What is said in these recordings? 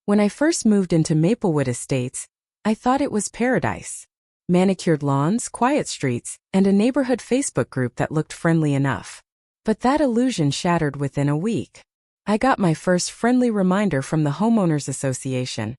When I first moved into Maplewood Estates, I thought it was paradise. Manicured lawns, quiet streets, and a neighborhood Facebook group that looked friendly enough. But that illusion shattered within a week. I got my first friendly reminder from the Homeowners Association.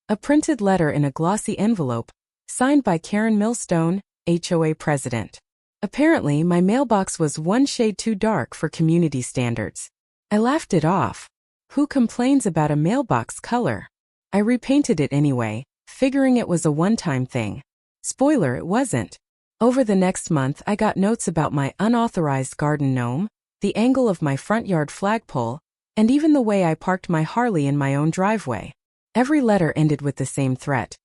A printed letter in a glossy envelope, signed by Karen Millstone, HOA president. Apparently, my mailbox was one shade too dark for community standards. I laughed it off. Who complains about a mailbox color? I repainted it anyway, figuring it was a one-time thing. Spoiler, it wasn't. Over the next month, I got notes about my unauthorized garden gnome, the angle of my front yard flagpole, and even the way I parked my Harley in my own driveway. Every letter ended with the same threat.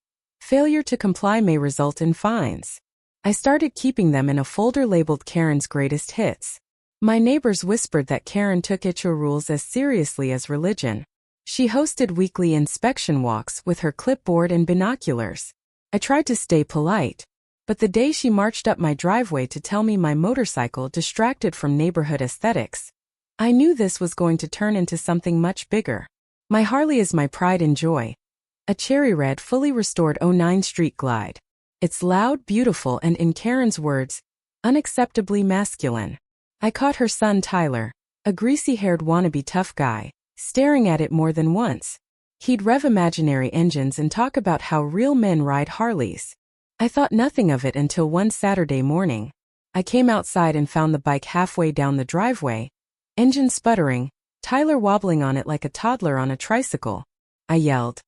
Failure to comply may result in fines. I started keeping them in a folder labeled Karen's Greatest Hits. My neighbors whispered that Karen took HOA rules as seriously as religion. She hosted weekly inspection walks with her clipboard and binoculars. I tried to stay polite, but the day she marched up my driveway to tell me my motorcycle distracted from neighborhood aesthetics, I knew this was going to turn into something much bigger. My Harley is my pride and joy. A cherry red, fully restored '09 Street Glide. It's loud, beautiful, and in Karen's words, unacceptably masculine. I caught her son Tyler, a greasy-haired wannabe tough guy, staring at it more than once. He'd rev imaginary engines and talk about how real men ride Harleys. I thought nothing of it until one Saturday morning. I came outside and found the bike halfway down the driveway, engine sputtering, Tyler wobbling on it like a toddler on a tricycle. I yelled,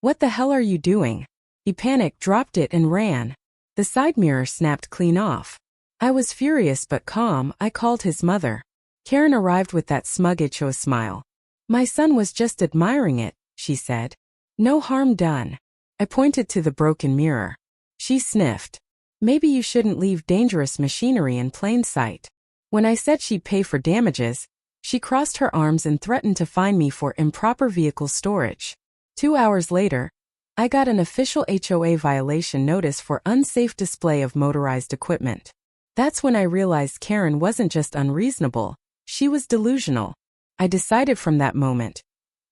"What the hell are you doing?" He panicked, dropped it, and ran. The side mirror snapped clean off. I was furious but calm. I called his mother. Karen arrived with that smug HOA smile. "My son was just admiring it," she said. "No harm done." I pointed to the broken mirror. She sniffed. "Maybe you shouldn't leave dangerous machinery in plain sight." When I said she'd pay for damages, she crossed her arms and threatened to fine me for improper vehicle storage. 2 hours later, I got an official HOA violation notice for unsafe display of motorized equipment. That's when I realized Karen wasn't just unreasonable, she was delusional. I decided from that moment.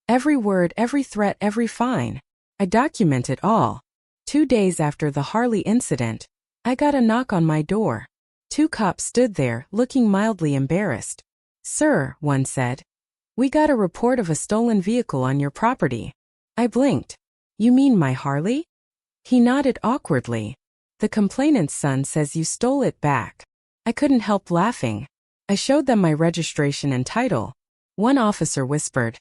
Every word, every threat, every fine. I document it all. 2 days after the Harley incident, I got a knock on my door. 2 cops stood there, looking mildly embarrassed. "Sir," one said, "we got a report of a stolen vehicle on your property." I blinked. "You mean my Harley?" He nodded awkwardly. "The complainant's son says you stole it back." I couldn't help laughing. I showed them my registration and title. One officer whispered,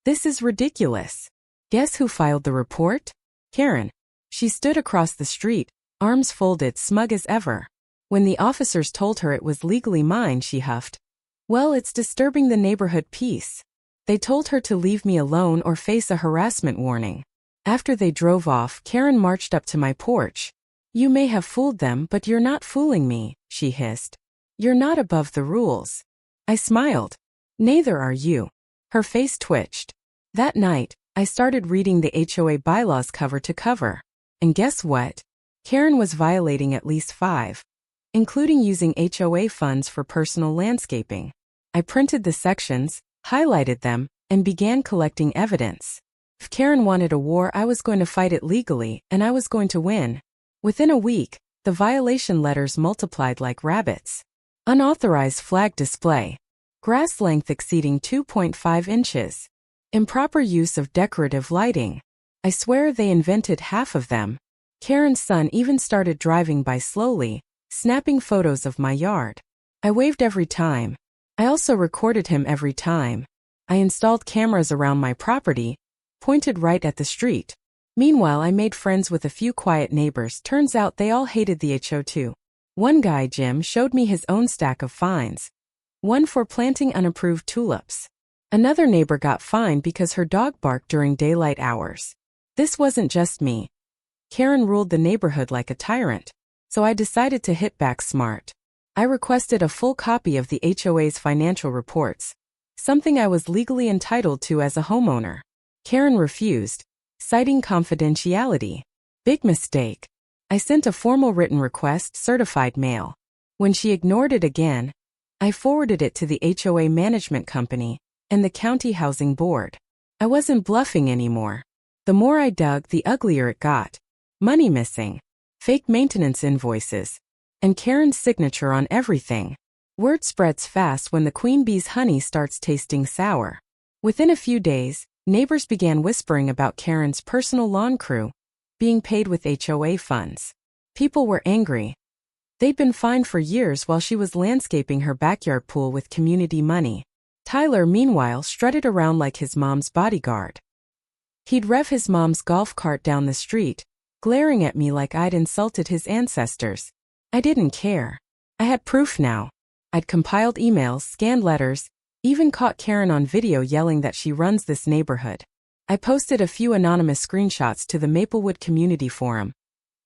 "This is ridiculous." Guess who filed the report? Karen. She stood across the street, arms folded, smug as ever. When the officers told her it was legally mine, she huffed, "Well, it's disturbing the neighborhood peace." They told her to leave me alone or face a harassment warning. After they drove off, Karen marched up to my porch. "You may have fooled them, but you're not fooling me," she hissed. "You're not above the rules." I smiled. "Neither are you." Her face twitched. That night, I started reading the HOA bylaws cover to cover. And guess what? Karen was violating at least 5, including using HOA funds for personal landscaping. I printed the sections, highlighted them, and began collecting evidence. If Karen wanted a war, I was going to fight it legally, and I was going to win. Within a week, the violation letters multiplied like rabbits. Unauthorized flag display. Grass length exceeding 2.5 inches. Improper use of decorative lighting. I swear they invented half of them. Karen's son even started driving by slowly, snapping photos of my yard. I waved every time. I also recorded him every time. I installed cameras around my property, pointed right at the street. Meanwhile, I made friends with a few quiet neighbors. Turns out they all hated the HOA too. One guy, Jim, showed me his own stack of fines. One for planting unapproved tulips. Another neighbor got fined because her dog barked during daylight hours. This wasn't just me. Karen ruled the neighborhood like a tyrant, so I decided to hit back smart. I requested a full copy of the HOA's financial reports, something I was legally entitled to as a homeowner. Karen refused, citing confidentiality. Big mistake. I sent a formal written request, certified mail. When she ignored it again, I forwarded it to the HOA management company and the county housing board. I wasn't bluffing anymore. The more I dug, the uglier it got. Money missing, fake maintenance invoices, and Karen's signature on everything. Word spreads fast when the queen bee's honey starts tasting sour. Within a few days, neighbors began whispering about Karen's personal lawn crew being paid with HOA funds. People were angry. They'd been fined for years while she was landscaping her backyard pool with community money. Tyler, meanwhile, strutted around like his mom's bodyguard. He'd rev his mom's golf cart down the street, glaring at me like I'd insulted his ancestors. I didn't care. I had proof now. I'd compiled emails, scanned letters, even caught Karen on video yelling that she runs this neighborhood. I posted a few anonymous screenshots to the Maplewood Community Forum.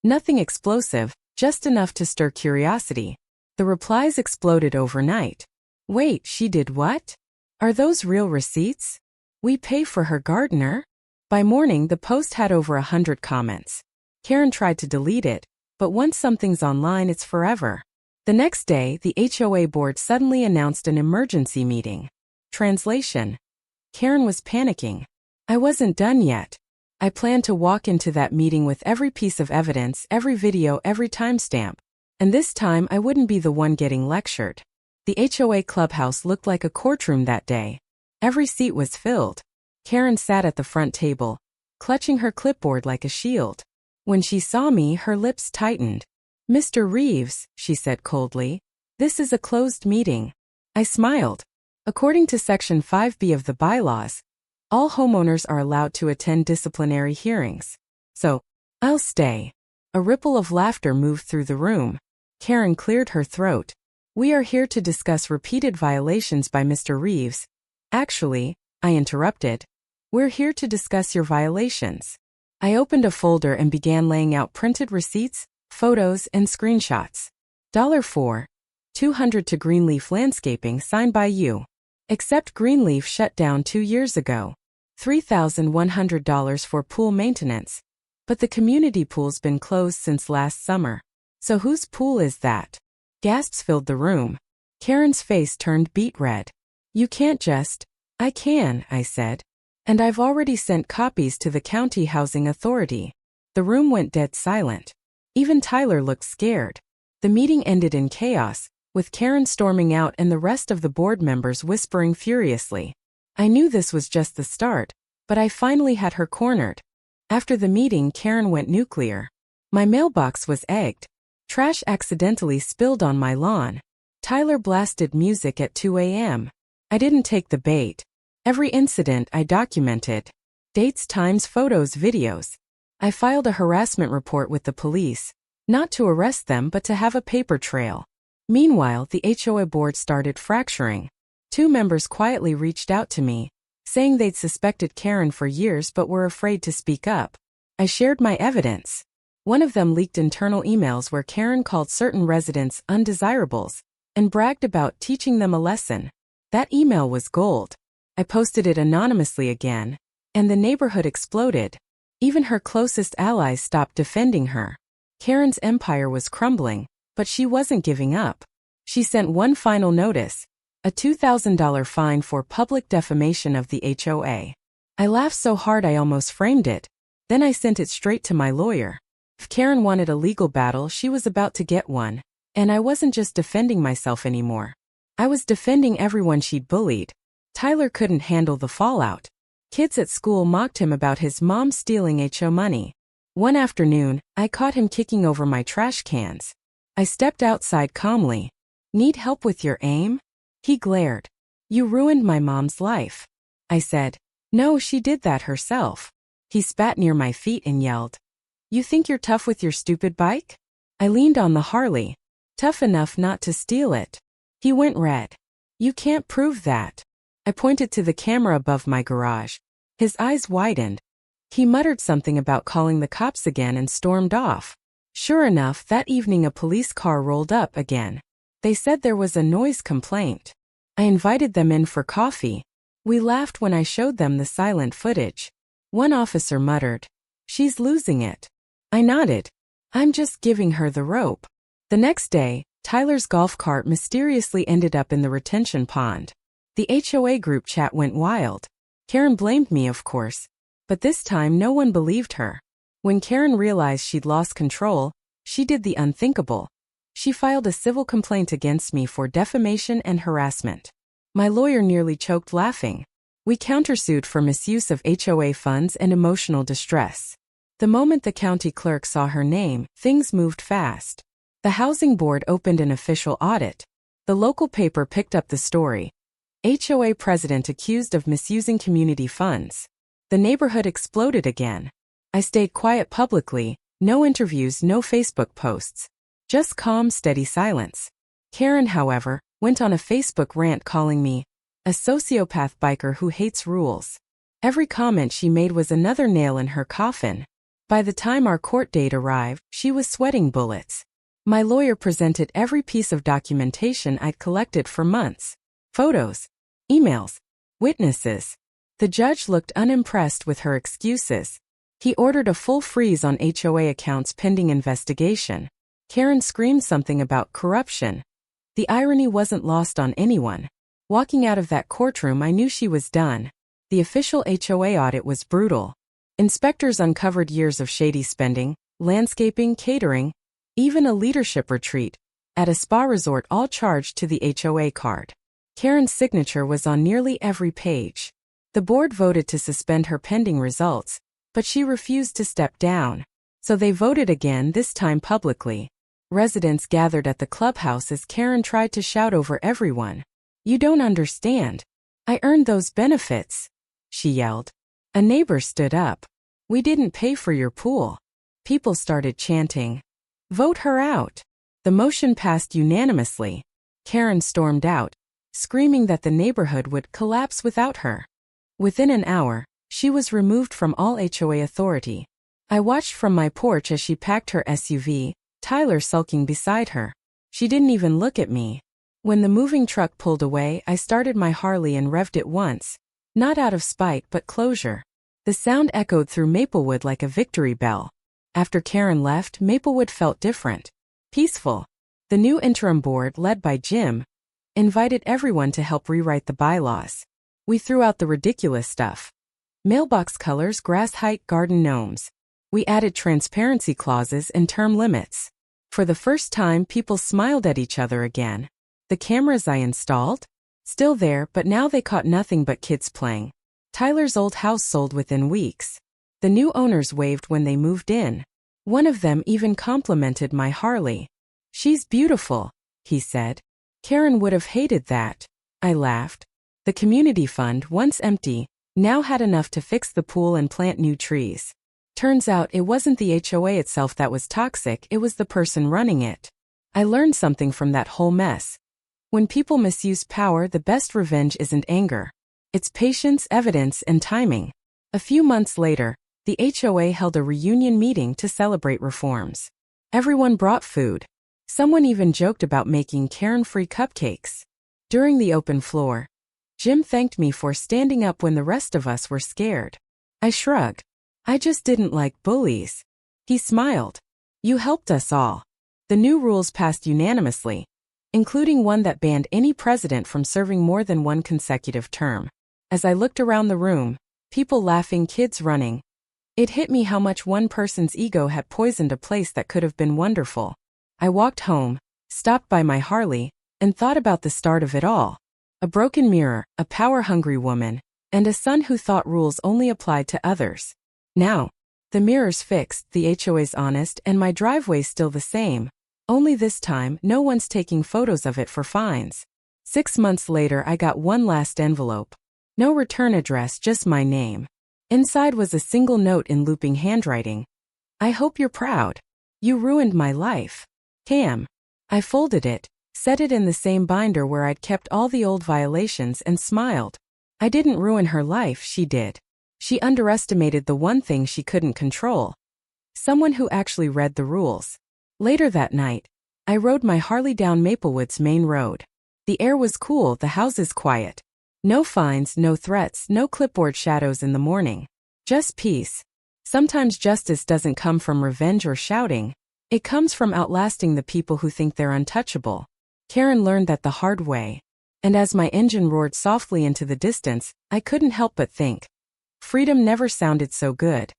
Nothing explosive, just enough to stir curiosity. The replies exploded overnight. Wait, she did what? Are those real receipts? We pay for her gardener? By morning, the post had over 100 comments. Karen tried to delete it, but once something's online, it's forever. The next day, the HOA board suddenly announced an emergency meeting. Translation: Karen was panicking. I wasn't done yet. I planned to walk into that meeting with every piece of evidence, every video, every timestamp. And this time I wouldn't be the one getting lectured. The HOA clubhouse looked like a courtroom that day. Every seat was filled. Karen sat at the front table, clutching her clipboard like a shield. When she saw me, her lips tightened. Mr. Reeves, she said coldly, this is a closed meeting. I smiled. According to Section 5B of the bylaws, all homeowners are allowed to attend disciplinary hearings. So, I'll stay. A ripple of laughter moved through the room. Karen cleared her throat. We are here to discuss repeated violations by Mr. Reeves. Actually, I interrupted. We're here to discuss your violations. I opened a folder and began laying out printed receipts, photos, and screenshots. $4, $200 to Greenleaf Landscaping signed by you. Except Greenleaf shut down 2 years ago. $3,100 for pool maintenance. But the community pool's been closed since last summer. So whose pool is that? Gasps filled the room. Karen's face turned beet red. You can't just... I can, I said. And I've already sent copies to the county housing authority. The room went dead silent. Even Tyler looked scared. The meeting ended in chaos, with Karen storming out and the rest of the board members whispering furiously. I knew this was just the start, but I finally had her cornered. After the meeting, Karen went nuclear. My mailbox was egged. Trash accidentally spilled on my lawn. Tyler blasted music at 2 a.m. I didn't take the bait. Every incident I documented. Dates, times, photos, videos. I filed a harassment report with the police, not to arrest them but to have a paper trail. Meanwhile, the HOA board started fracturing. 2 members quietly reached out to me, saying they'd suspected Karen for years but were afraid to speak up. I shared my evidence. One of them leaked internal emails where Karen called certain residents undesirables and bragged about teaching them a lesson. That email was gold. I posted it anonymously again, and the neighborhood exploded. Even her closest allies stopped defending her. Karen's empire was crumbling, but she wasn't giving up. She sent one final notice, a $2,000 fine for public defamation of the HOA. I laughed so hard I almost framed it. Then I sent it straight to my lawyer. If Karen wanted a legal battle, she was about to get one. And I wasn't just defending myself anymore. I was defending everyone she'd bullied. Tyler couldn't handle the fallout. Kids at school mocked him about his mom stealing HO money. One afternoon, I caught him kicking over my trash cans. I stepped outside calmly. Need help with your aim? He glared. You ruined my mom's life. I said, no, she did that herself. He spat near my feet and yelled, you think you're tough with your stupid bike? I leaned on the Harley. Tough enough not to steal it. He went red. You can't prove that. I pointed to the camera above my garage. His eyes widened. He muttered something about calling the cops again and stormed off. Sure enough, that evening a police car rolled up again. They said there was a noise complaint. I invited them in for coffee. We laughed when I showed them the silent footage. One officer muttered, she's losing it. I nodded. I'm just giving her the rope. The next day, Tyler's golf cart mysteriously ended up in the retention pond. The HOA group chat went wild. Karen blamed me, of course. But this time no one believed her. When Karen realized she'd lost control, she did the unthinkable. She filed a civil complaint against me for defamation and harassment. My lawyer nearly choked laughing. We countersued for misuse of HOA funds and emotional distress. The moment the county clerk saw her name, things moved fast. The housing board opened an official audit. The local paper picked up the story. HOA president accused of misusing community funds. The neighborhood exploded again. I stayed quiet publicly, no interviews, no Facebook posts. Just calm, steady silence. Karen, however, went on a Facebook rant calling me a sociopath biker who hates rules. Every comment she made was another nail in her coffin. By the time our court date arrived, she was sweating bullets. My lawyer presented every piece of documentation I'd collected for months. Photos, emails, witnesses. The judge looked unimpressed with her excuses. He ordered a full freeze on HOA accounts pending investigation. Karen screamed something about corruption. The irony wasn't lost on anyone. Walking out of that courtroom, I knew she was done. The official HOA audit was brutal. Inspectors uncovered years of shady spending, landscaping, catering, even a leadership retreat at a spa resort, all charged to the HOA card. Karen's signature was on nearly every page. The board voted to suspend her pending results, but she refused to step down. So they voted again, this time publicly. Residents gathered at the clubhouse as Karen tried to shout over everyone. "You don't understand. I earned those benefits," she yelled. A neighbor stood up. "We didn't pay for your pool." People started chanting, "Vote her out." The motion passed unanimously. Karen stormed out, screaming that the neighborhood would collapse without her. Within an hour, she was removed from all HOA authority. I watched from my porch as she packed her SUV, Tyler sulking beside her. She didn't even look at me. When the moving truck pulled away, I started my Harley and revved it once, not out of spite but closure. The sound echoed through Maplewood like a victory bell. After Karen left, Maplewood felt different. Peaceful. The new interim board, led by Jim, invited everyone to help rewrite the bylaws. We threw out the ridiculous stuff. Mailbox colors, grass height, garden gnomes. We added transparency clauses and term limits. For the first time, people smiled at each other again. The cameras I installed? Still there, but now they caught nothing but kids playing. Tyler's old house sold within weeks. The new owners waved when they moved in. One of them even complimented my Harley. "She's beautiful," he said. Karen would have hated that. I laughed. The community fund, once empty, now had enough to fix the pool and plant new trees. Turns out it wasn't the HOA itself that was toxic, it was the person running it. I learned something from that whole mess. When people misuse power, the best revenge isn't anger. It's patience, evidence, and timing. A few months later, the HOA held a reunion meeting to celebrate reforms. Everyone brought food. Someone even joked about making Karen-free cupcakes. During the open floor, Jim thanked me for standing up when the rest of us were scared. I shrugged. "I just didn't like bullies." He smiled. "You helped us all." The new rules passed unanimously, including one that banned any president from serving more than one consecutive term. As I looked around the room, people laughing, kids running, it hit me how much one person's ego had poisoned a place that could have been wonderful. I walked home, stopped by my Harley, and thought about the start of it all. A broken mirror, a power-hungry woman, and a son who thought rules only applied to others. Now, the mirror's fixed, the HOA's honest, and my driveway's still the same. Only this time, no one's taking photos of it for fines. 6 months later, I got one last envelope. No return address, just my name. Inside was a single note in looping handwriting. "I hope you're proud. You ruined my life. Cam." I folded it, set it in the same binder where I'd kept all the old violations, and smiled. I didn't ruin her life, she did. She underestimated the one thing she couldn't control. Someone who actually read the rules. Later that night, I rode my Harley down Maplewood's main road. The air was cool, the houses quiet. No fines, no threats, no clipboard shadows in the morning. Just peace. Sometimes justice doesn't come from revenge or shouting. It comes from outlasting the people who think they're untouchable. Karen learned that the hard way. And as my engine roared softly into the distance, I couldn't help but think, Freedom never sounded so good.